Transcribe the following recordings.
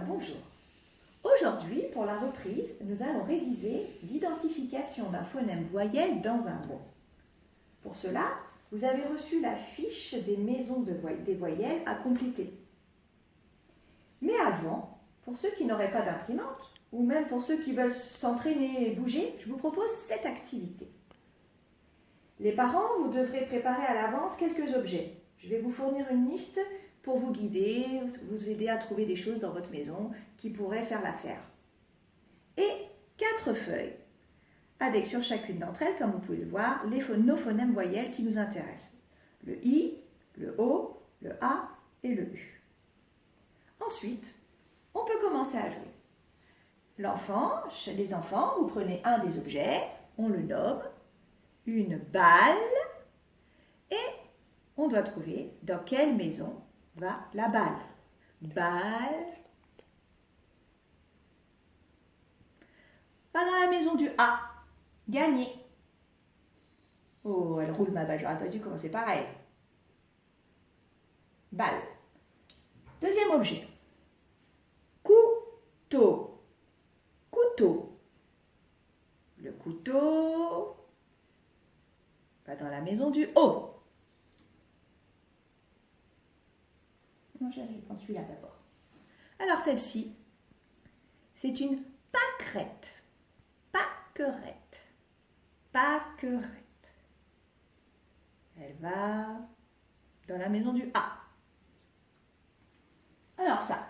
bonjour. Aujourd'hui, pour la reprise, nous allons réviser l'identification d'un phonème voyelle dans un mot. Pour cela, vous avez reçu la fiche des maisons des voyelles à compléter. Mais avant, pour ceux qui n'auraient pas d'imprimante, ou même pour ceux qui veulent s'entraîner et bouger, je vous propose cette activité. Les parents, vous devrez préparer à l'avance quelques objets. Je vais vous fournir une liste pour vous guider, vous aider à trouver des choses dans votre maison qui pourraient faire l'affaire. Et 4 feuilles, avec sur chacune d'entre elles, comme vous pouvez le voir, nos phonèmes voyelles qui nous intéressent. Le I, le O, le A et le U. Ensuite, on peut commencer à jouer. Chez les enfants, vous prenez un des objets, on le nomme, une balle, et on doit trouver dans quelle maison va la balle. Balle va dans la maison du A. Gagné. Oh, elle roule ma balle, j'aurais pas dû commencer pareil. Balle. Deuxième objet. Couteau. Couteau. Le couteau va dans la maison du O. Moi, je prends celui-là d'abord. Alors, celle-ci, c'est une pâquerette. Pâquerette. Pâquerette. Elle va dans la maison du A. Alors ça,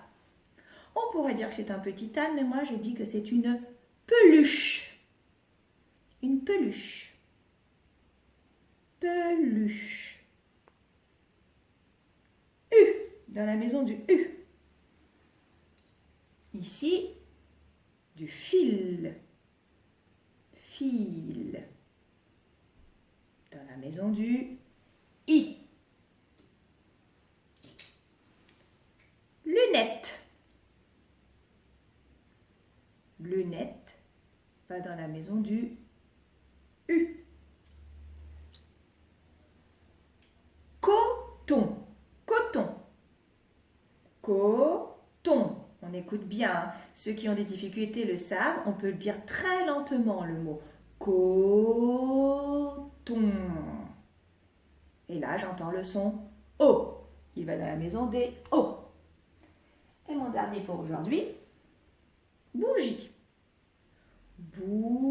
on pourrait dire que c'est un petit âne, mais moi je dis que c'est une peluche. Une peluche. Peluche. U, dans la maison du U. Ici, du fil. Fil. Dans la maison du I. Lunette. Lunette va dans la maison du U. Coton. Coton. Coton. On écoute bien. Hein. Ceux qui ont des difficultés le savent. On peut le dire très lentement, le mot coton. Et là, j'entends le son O. Il va dans la maison des O. Et mon dernier pour aujourd'hui, bougie. Bougie.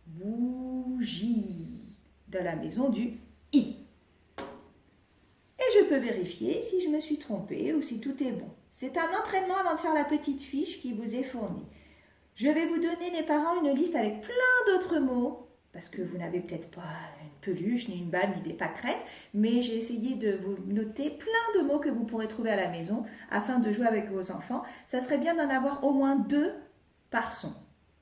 Bougie. Dans la maison du I. Et je peux vérifier si je me suis trompée ou si tout est bon. C'est un entraînement avant de faire la petite fiche qui vous est fournie. Je vais vous donner, les parents, une liste avec plein d'autres mots, parce que vous n'avez peut-être pas une peluche, ni une balle, ni des pâquerettes, mais j'ai essayé de vous noter plein de mots que vous pourrez trouver à la maison afin de jouer avec vos enfants. Ça serait bien d'en avoir au moins 2 par son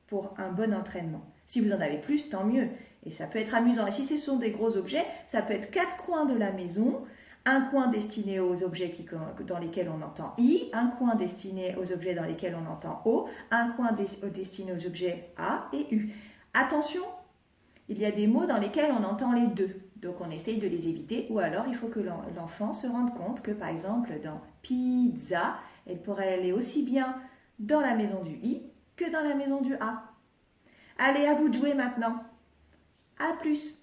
pour un bon entraînement. Si vous en avez plus, tant mieux. Et ça peut être amusant. Et si ce sont des gros objets, ça peut être 4 coins de la maison, un coin destiné aux objets dans lesquels on entend I, un coin destiné aux objets dans lesquels on entend O, un coin destiné aux objets A et U. Attention, il y a des mots dans lesquels on entend les deux, donc on essaye de les éviter, ou alors il faut que l'enfant se rende compte que par exemple dans pizza, elle pourrait aller aussi bien dans la maison du I que dans la maison du A. Allez, à vous de jouer maintenant. À plus.